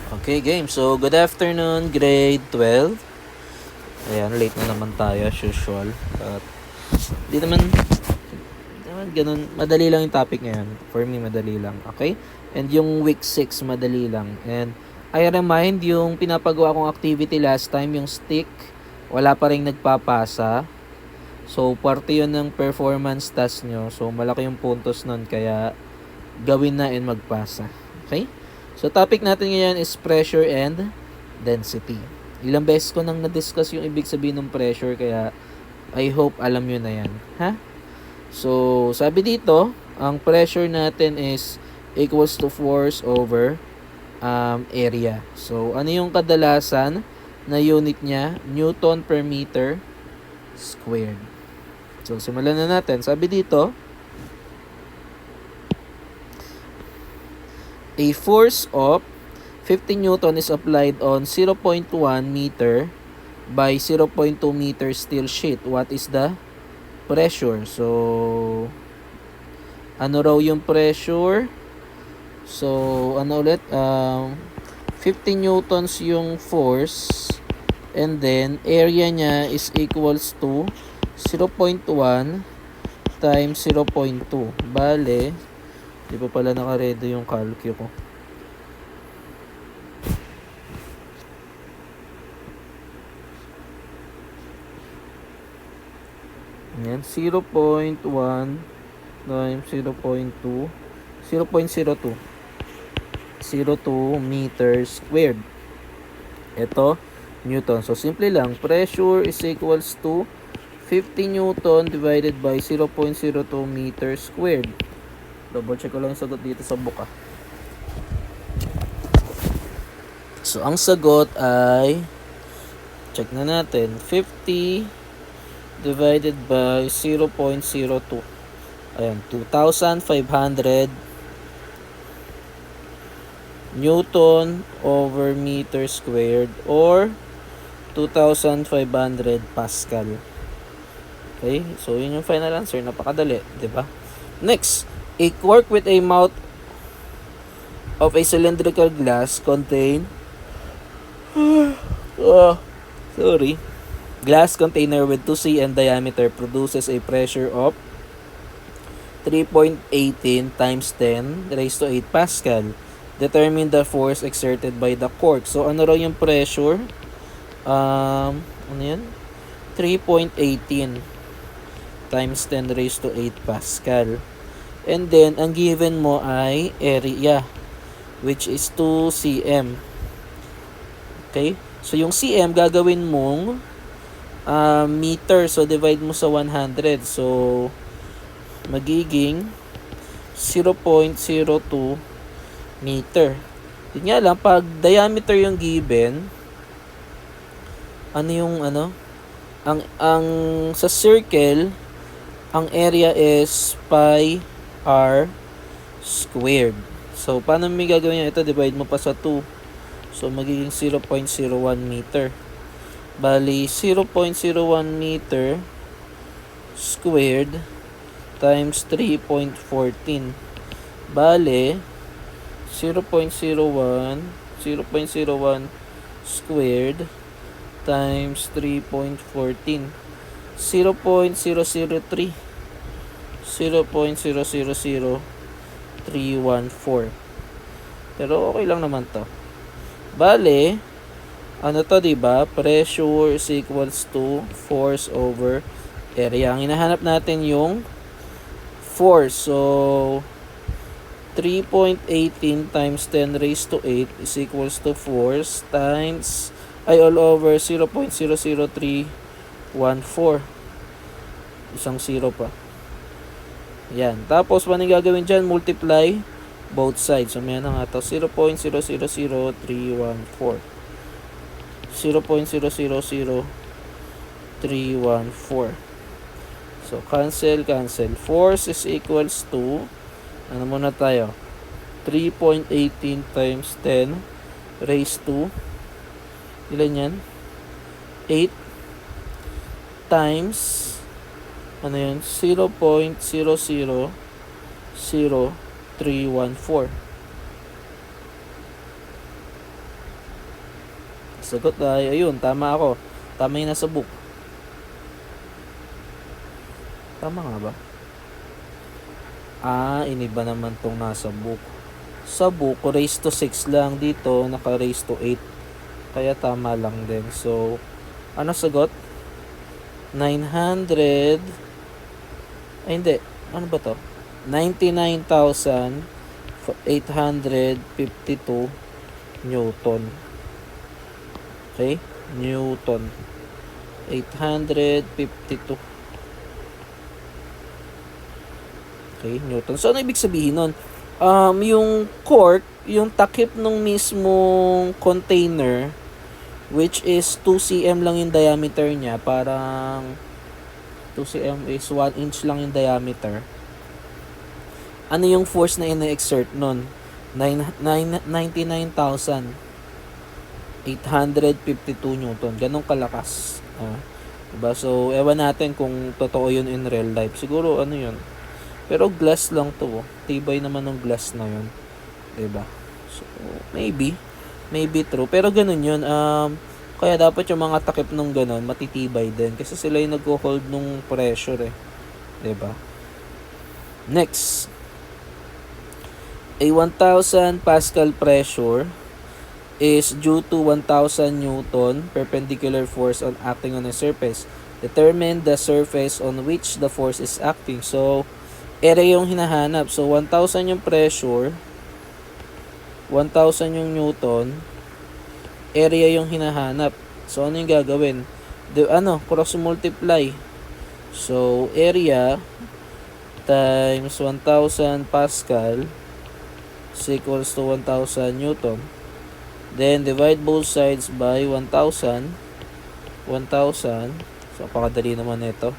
Okay, game. So, good afternoon, grade 12. Ayan, late na naman tayo as usual. At di naman ganun. Madali lang yung topic ngayon. For me, madali lang. Okay? And yung week 6, madali lang. And I remind yung pinapagawa kong activity last time, yung stick, wala pa rin nagpapasa. So, parte yun ng performance task nyo. So, malaki yung puntos nun. Kaya, gawin na and magpasa. Okay? So, topic natin ngayon is pressure and density. Ilang beses ko nang na-discuss yung ibig sabihin ng pressure, kaya I hope alam nyo na yan. Ha? So, sabi dito, ang pressure natin is equals to force over area. So, ano yung kadalasan na unit niya? Newton per meter squared. So, simulan na natin. Sabi dito, a force of 50 Newton is applied on 0.1 meter by 0.2 meter steel sheet. What is the pressure? So, ano raw yung pressure? So, ano ulit? 50 Newtons yung force. And then, area niya is equals to 0.1 times 0.2. Bale, di pa pala nakaredo yung calcu ko. Ayan, 0.1 times 0.2, 0.02. 02 meters squared. Ito, Newton. So, simple lang. Pressure is equals to 50 Newton divided by 0.02 meters squared. Double check ko lang yung sagot dito sa book. So, ang sagot ay, check na natin, 50 divided by 0.02. Ayan, 2,500 Newton over meter squared or 2,500 Pascal. Okay, so yun yung final answer. Napakadali, di ba? Next, a cork with a mouth of a cylindrical glass contain glass container with 2 cm diameter produces a pressure of 3.18 times 10 raised to 8 Pascal. Determine the force exerted by the cork. So, ano raw yung pressure? Ano yan? 3.18 times 10 raised to 8 Pascal. And then, ang given mo ay area, which is 2 cm. Okay? So, yung cm, gagawin mong meter. So, divide mo sa 100. So, magiging 0.02 meter. Yun nga lang, pag diameter yung given, ang sa circle, ang area is pi r squared. So, paano may gagawin nyo? Ito, divide mo pa sa 2. So, magiging 0.01 meter. Bali, 0.01 meter squared times 3.14. Bale, 0.01 squared times 3.14. 0.003. 0.000314. Pero okay lang naman to. Bale, ano to, diba? Pressure is equals to force over area. Ang hinahanap natin yung force. So, 3.18 times 10 raised to 8 is equals to force times, all over 0.00314. Isang 0 pa. Yan. Tapos, ano yung gagawin dyan? Multiply both sides. So, may ano nga ito? 0.000314. 0.000314. So, cancel. Force is equals to, ano muna tayo? 3.18 times 10 raised to, ilan yan? 8 times, ano yan? 0.000314. Sagot ay, ayun, tama ako. Tama yung nasa book. Tama nga ba? Iniba naman tong nasa book. Sa book, raised to 6 lang. Dito, naka-raised to 8. Kaya tama lang din. So, ano sagot? 900... Ay, hindi. Ano ba to? 99,852 Newton. Okay? Newton. 852. Okay, Newton. So, ano ibig sabihin nun? Yung cork, yung takip ng mismong container, which is 2 cm lang yung diameter niya, parang 2 cm is 1 inch lang yung diameter. Ano yung force na ina-exert nun? 99,852 Newton. Ganong kalakas. Diba? So, ewan natin kung totoo yun in real life. Siguro, ano yun? Pero glass lang to. Tibay naman ng glass na yun. Diba? So, maybe true. Pero ganun yun. Kaya dapat yung mga takip nung ganun, matitibay din. Kasi sila yung nag-hold nung pressure eh. Diba? Next. A 1,000 Pascal pressure is due to 1,000 Newton perpendicular force on acting on a surface. Determine the surface on which the force is acting. So, area yung hinahanap. So, 1,000 yung pressure, 1,000 yung Newton, area yung hinahanap. So, ano yung gagawin? Cross multiply. So, area times 1,000 Pascal is equals to 1,000 Newton. Then, divide both sides by 1,000. 1,000. So, pakadali naman ito.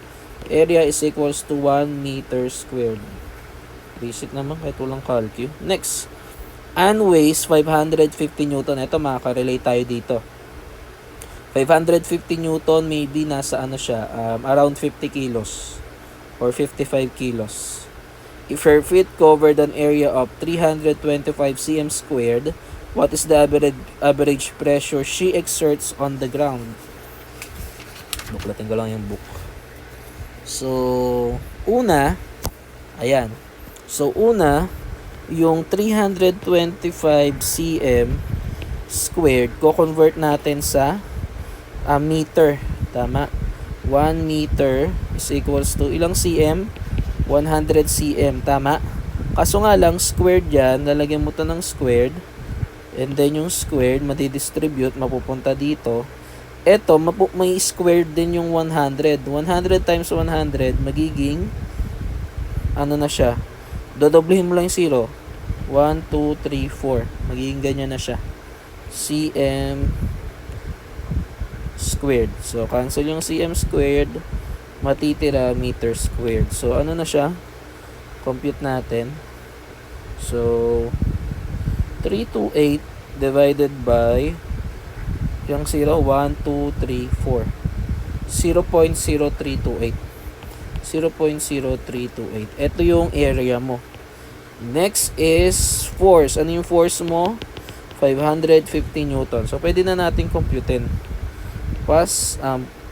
Area is equals to 1 meter squared. Basic naman kahit walang calcu. Next. Anne weighs 550 Newton. Ito, makaka-relate tayo dito. 550 Newton, maybe nasa siya, around 50 kilos or 55 kilos. If her feet covered an area of 325 cm squared, what is the average pressure she exerts on the ground? Buklatin ko lang yung book. So, ayan. So, yung 325 cm squared, ko-convert natin sa meter. Tama? 1 meter is equals to ilang cm? 100 cm. Tama? Kaso nga lang, squared yan. Lalagyan mo to ng squared. And then yung squared, madidistribute, mapupunta dito. Eto, may squared din yung 100. 100 times 100, magiging, na siya? Dodoblehin mo lang yung 0. 1, 2, 3, 4. Magiging ganyan na siya. cm squared. So, cancel yung cm squared. Matitira meter squared. So, ano na siya? Compute natin. So, 328 divided by yung 0, 1, 2, 3, 4. 0.0328. 0.0328. Ito yung area mo. Next is force. Ano yung force mo? 550 Newton. So, pwede na natin computein.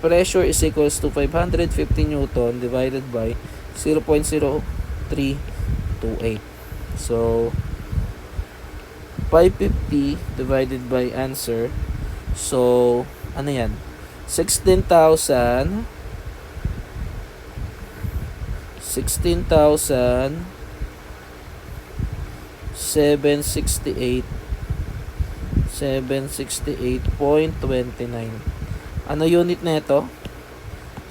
Pressure is equals to 550 Newton divided by 0.0328. So, 550 divided by answer. So, ano yan? 16,768 768.29. Ano unit na ito?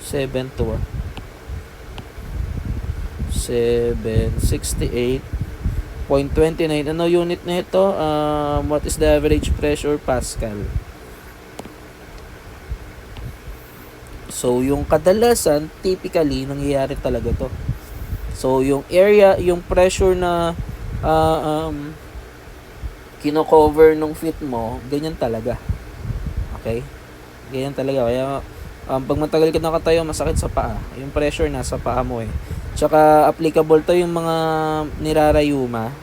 768.29. Ano unit na ito? What is the average pressure? Pascal. So, yung kadalasan, typically, nangyayari talaga to. So, yung area, yung pressure na kino-cover nung feet mo, ganyan talaga. Okay? Ganyan talaga. Kaya, pag matagal ka nakatayo, masakit sa paa. Yung pressure nasa paa mo eh. Tsaka, applicable to yung mga nirarayuma.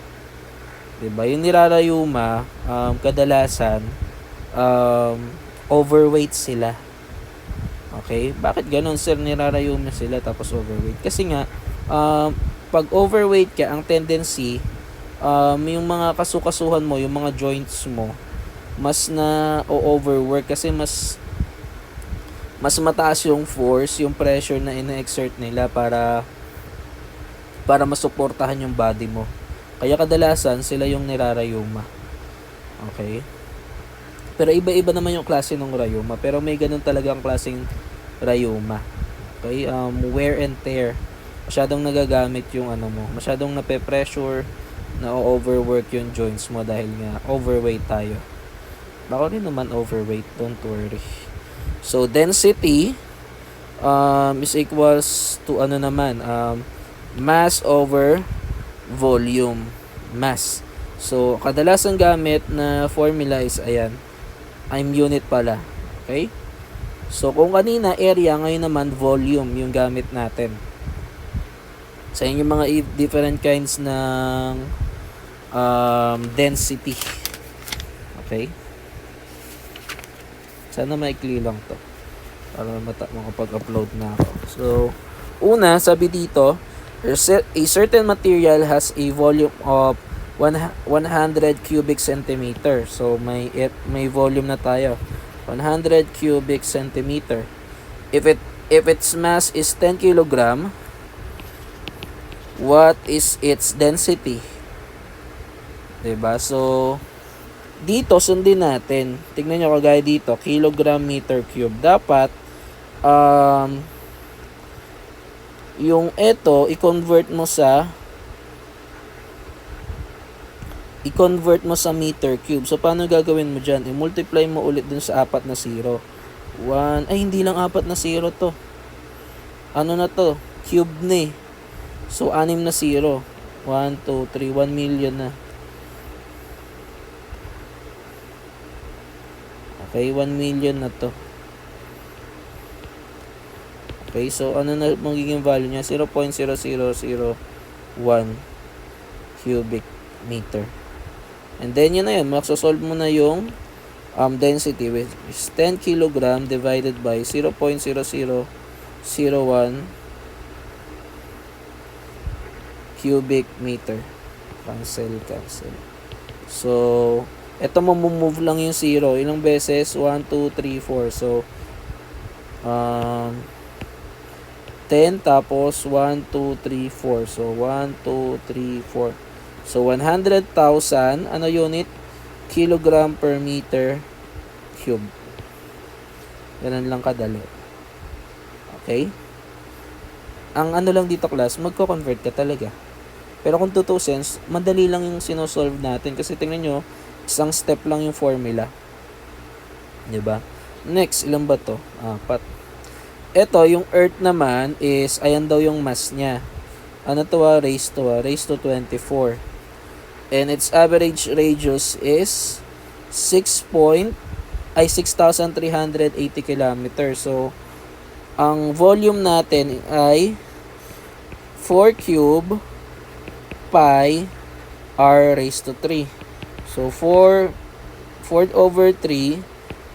Diba? Yung nirarayuma, kadalasan, overweight sila. Okay? Bakit ganun, sir? Nirarayuma sila tapos overweight. Kasi nga, pag overweight ka, ang tendency, yung mga kasukasuhan mo, yung mga joints mo, mas na overwork kasi mas mataas yung force, yung pressure na ina-exert nila para masuportahan yung body mo. Kaya kadalasan sila yung nirarayuma. Okay? Pero iba-iba naman yung klase ng rayuma. Pero may ganun talagang klaseng rayuma. Okay? Wear and tear. Masyadong nagagamit yung mo. Masyadong nape-pressure, na-overwork yung joints mo dahil nga overweight tayo. Bako rin naman overweight. Don't worry. So, density is equals to mass over volume. Mass. So, kadalasan gamit na formula is ayan. I'm unit pala. Okay? So, kung kanina area, ngayon naman volume yung gamit natin. Sa inyong mga different kinds ng density. Okay? Sana maikli lang to para makapag-upload na ako. So, una, sabi dito, a certain material has a volume of 100 cubic centimeter. So, may volume na tayo. 100 cubic centimeter. If its mass is 10 kilogram, what is its density? Diba? So, dito sundin natin. Tingnan nyo kagaya dito, kilogram meter cube. Dapat, yung ito, i-convert mo sa meter cube. So, paano gagawin mo dyan? I-multiply mo ulit dun sa 4 na 0. Hindi lang 4 na 0 to. Ano na to? Cube na eh. So, 6 na 0. 1, 2, 3, 1 million na. Okay, 1 million na to. Okay, so ano na magiging value niya? 0.0001 cubic meter. And then yun na yun, maksosolve mo na yung density which is 10 kilogram divided by 0.0001 cubic meter. Cancel. So, ito move lang yung 0. Ilang beses? 1, 2, 3, 4. So, 10 tapos 1, 2, 3, 4. So, 1, 2, 3, 4. So, 100,000, unit? Kilogram per meter cube. Ganun lang kadali. Okay? Ang lang dito class, magko-convert ka talaga. Pero kung tutusin, madali lang yung sinosolve natin. Kasi tingnan nyo, isang step lang yung formula. Diba? Next, ilan ba to? 4. Ito, yung Earth naman is, ayan daw yung mass niya. Ano to? Raised to 24. And its average radius is 6,380 kilometers. So, ang volume natin ay 4 cube pi r raised to 3. So, 4 over 3,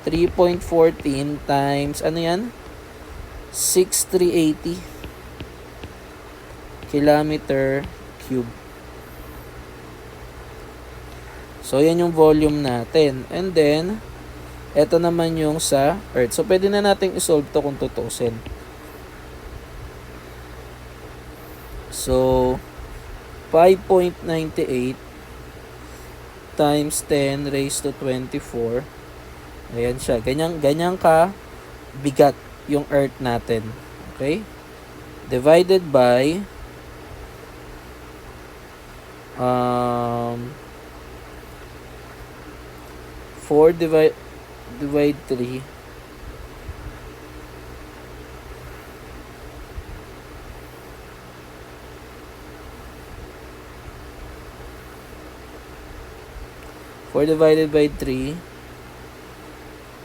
3.14 times, ano yan? 6,380 kilometer cube. So, yan yung volume natin. And then, eto naman yung sa Earth. So, pwede na natin isolve to kung tutusin. So, 5.98 times 10 raised to 24. Ayan siya. Ganyan ka bigat yung Earth natin. Okay? Divided by 4 divide 3. Divided by 3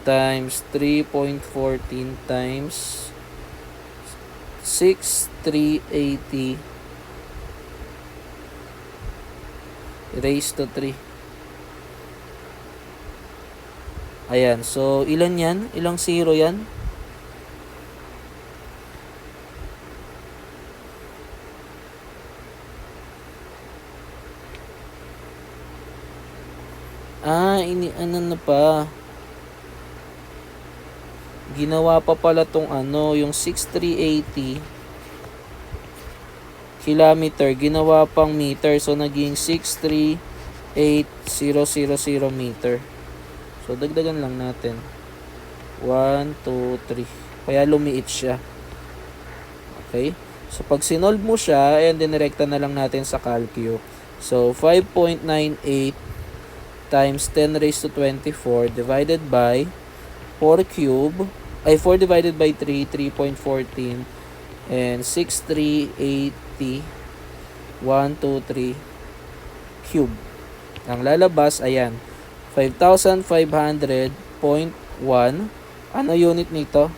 times 3.14 times 6,380 raised to 3. Ayan. So, ilan yan? Ilang zero yan? Ano na pa. Ginawa pa pala tong yung 6380 kilometer, ginawa pang meter. So, naging 638,000 meter. So, dagdagan lang natin. 1, 2, 3. Kaya lumiit siya. Okay? So, pag sinolve mo siya, ayan, dinirekta na lang natin sa calcu. So, 5.98 times 10 raised to 24 divided by 4 cube, 4 divided by 3, 3.14, and 6,380, 1, 2, 3, cube. Ang lalabas, ayan, 5,500.1. Ano unit nito?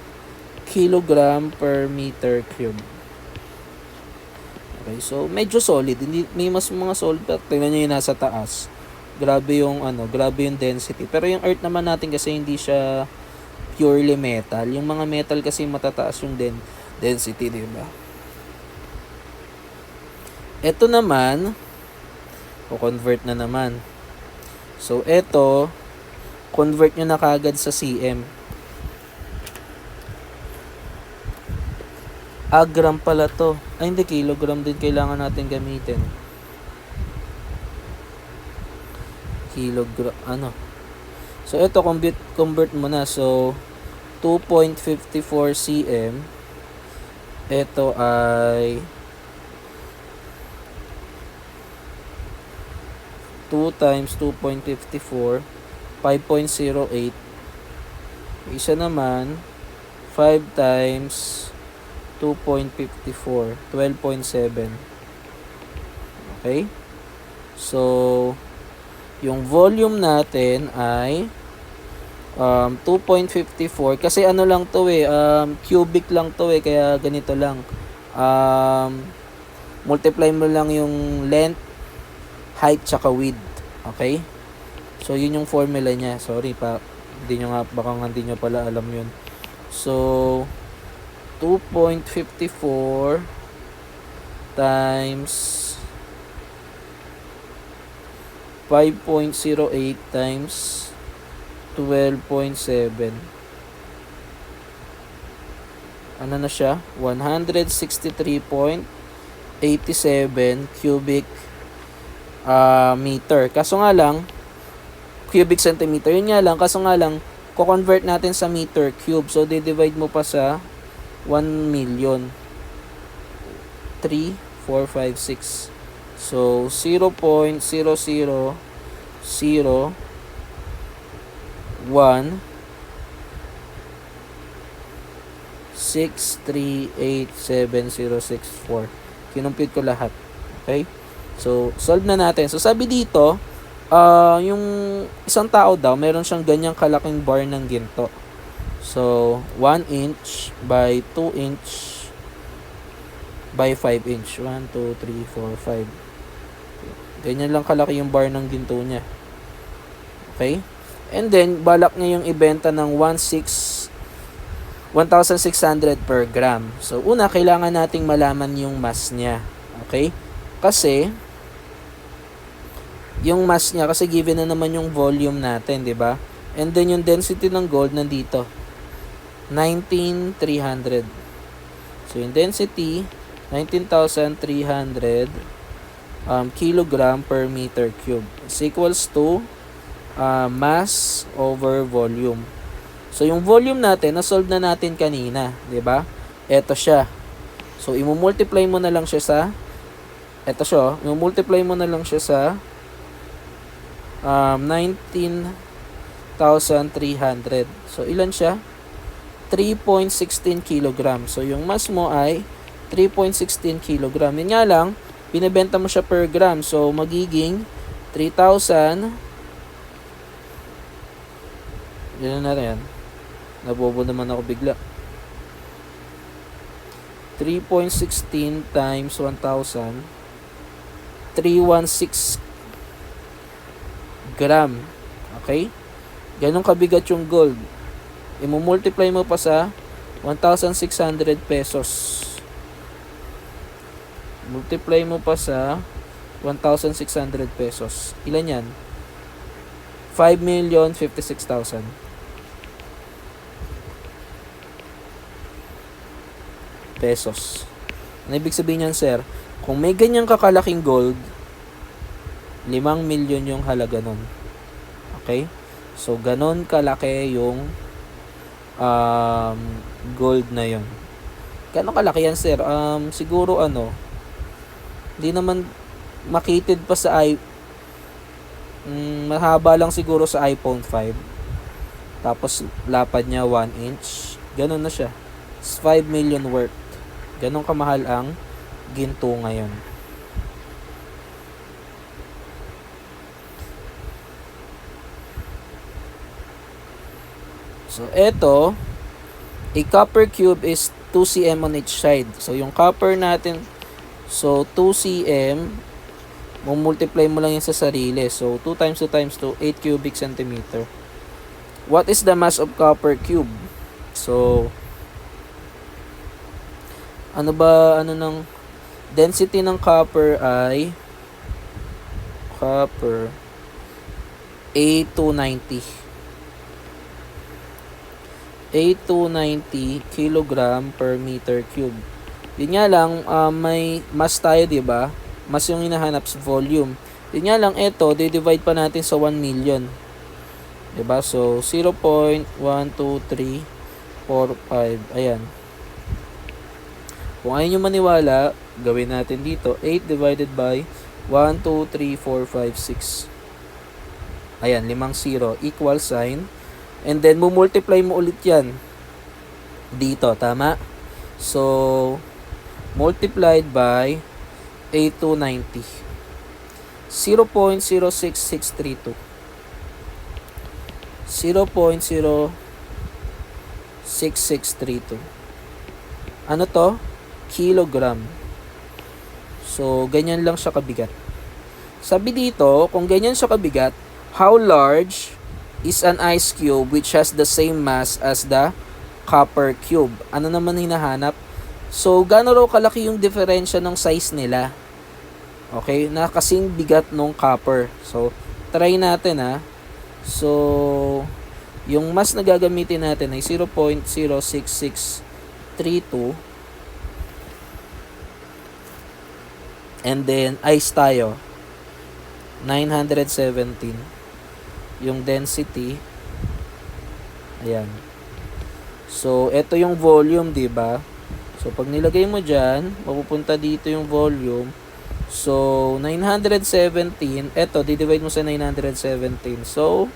Kilogram per meter cube. Okay, so medyo solid. Hindi, may mas mga solid. Tingnan nyo yung nasa taas. Grabe yung density. Pero yung earth naman natin kasi hindi siya purely metal. Yung mga metal kasi matataas yung density, di ba? Ito naman, o-convert na naman. So, ito, convert nyo na kagad sa cm. Gram pala to. Ay, hindi, kilogram din kailangan natin gamitin. Kilogram, So, ito, convert mo na. So, 2.54 cm. Ito ay 2 times 2.54, 5.08. Isa naman, 5 times 2.54, 12.7. Okay? So, yung volume natin ay 2.54 kasi lang to cubic lang to kaya ganito lang. Multiply mo lang yung length, height, tsaka width. Okay? So, yun yung formula niya. Sorry pa, baka hindi nyo pala alam yun. So, 2.54 times 5.08 times 12.7. Ano na siya? 163.87 cubic meter. Kaso nga lang, cubic centimeter. Yun nga lang, kaso nga lang, ko-convert natin sa meter cube. So, di-divide mo pa sa 1 million. 3, 4, 5, 6. So, 0.0001 6387064. Kinumpute ko lahat. Okay? So, solve na natin. So, sabi dito, yung isang tao daw, meron siyang ganyang kalaking bar ng ginto. So, 1 inch by 2 inch by 5 inch. 1, 2, 3, 4, 5. Ganyan lang kalaki yung bar ng ginto niya. Okay? And then, balak niya yung ibenta ng 1,600 per gram. So, una, kailangan nating malaman yung mass niya. Okay? Kasi, yung mass niya, kasi given na naman yung volume natin, di ba? And then, yung density ng gold nandito. 19,300. So, yung density, 19,300 kilogram per meter cube is equals to mass over volume. So, yung volume natin, na-solve na natin kanina, di ba? Ito siya. So, i-multiply mo na lang siya sa, ito siya, i-multiply mo na lang siya sa 19,300. So, ilan siya? 3.16 kilogram. So, yung mass mo ay 3.16 kilogram. Yun nga lang, binebenta mo siya per gram. So, magiging 3,000. Yan na yan. Nabobo naman ako bigla. 3.16 times 1,000. 316 gram. Okay? Ganun kabigat yung gold. I-multiply mo pa sa 1,600 pesos. Multiply mo pa sa 1,600 pesos. Ilan yan? 5,056,000 pesos. Ano ibig sabihin yan, sir? Kung may ganyang kakalaking gold, 5 milyon yung halaga nun. Okay? So, ganon kalaki yung gold na yon. Ganon kalaki yan, sir? Siguro hindi naman makitid pa sa mahaba lang siguro sa iPhone 5. Tapos, lapad niya 1 inch. Ganon na siya. It's 5 million worth. Ganon kamahal ang ginto ngayon. So, eto, a copper cube is 2 cm on each side. So, yung copper natin, so 2 cm, multiply mo lang yan sa sarili. So, 2 times 2 times 2, 8 cubic centimeter. What is the mass of copper cube? So, ng density ng copper ay copper A290 kilogram per meter cube. Yun nga lang, may mass tayo, diba? Mass yung hinahanap sa volume. Yun nga lang, ito, divide pa natin sa 1 million. Diba? So, 0.12345. Ayan. Kung ayaw nyo maniwala, gawin natin dito. 8 divided by 1, 2, 3, 4, 5, 6. Ayan, 5 0. Equal sign. And then, multiply mo ulit yan. Dito, tama? So, multiplied by 8290. 0.06632. 0.06632. Ano to? Kilogram. So, ganyan lang siya kabigat. Sabi dito, kung ganyan siya kabigat, how large is an ice cube which has the same mass as the copper cube? Ano naman hinahanap? So, gaano raw kalaki yung diferensya ng size nila? Okay, na kasing bigat nung copper. So, try natin ha. So, yung mass na gagamitin natin ay 0.06632. And then, ice tayo. 917. Yung density. Ayan. So, ito yung volume, diba? So, pag nilagay mo dyan, mapupunta dito yung volume. So, 917. Ito, di-divide mo sa 917. So,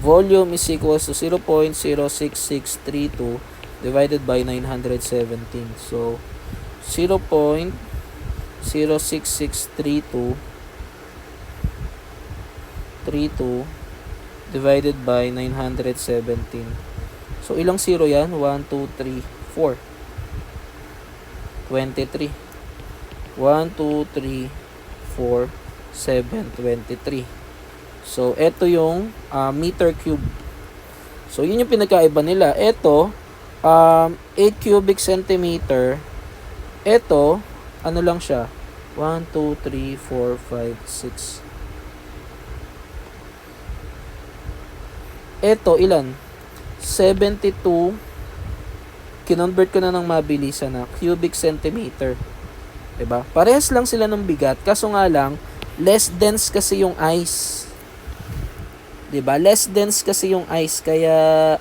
volume is equals to 0.06632 divided by 917. So, 0.06632 divided by 917. So, ilang zero yan? 1, 2, 3, 4. 23. 1, 2, 3, 4, 7, 23. So, ito yung meter cube. So, yun yung pinagkaiba nila. Ito, 8 cubic centimeter. Ito, ano lang siya? 1, 2, 3, 4, 5, 6. Ito, ilan? 72. Kinonvert ko na ng mabilisan na cubic centimeter. Diba? Parehas lang sila ng bigat. Kaso nga lang, less dense kasi yung ice. Diba? Less dense kasi yung ice. Kaya,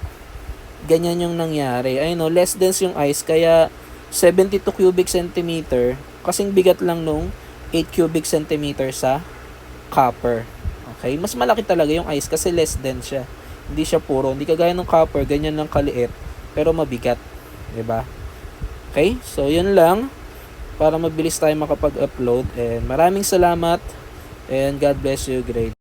ganyan yung nangyari. Ayun o, less dense yung ice. Kaya, 72 cubic centimeter. Kasing bigat lang nung 8 cubic centimeter sa copper. Okay? Mas malaki talaga yung ice kasi less dense siya. Hindi siya puro. Hindi kagaya ng copper, ganyan lang kaliit, pero mabigat. Diba? Okay? So, yun lang. Para mabilis tayo makapag-upload. And maraming salamat. And God bless you. Great.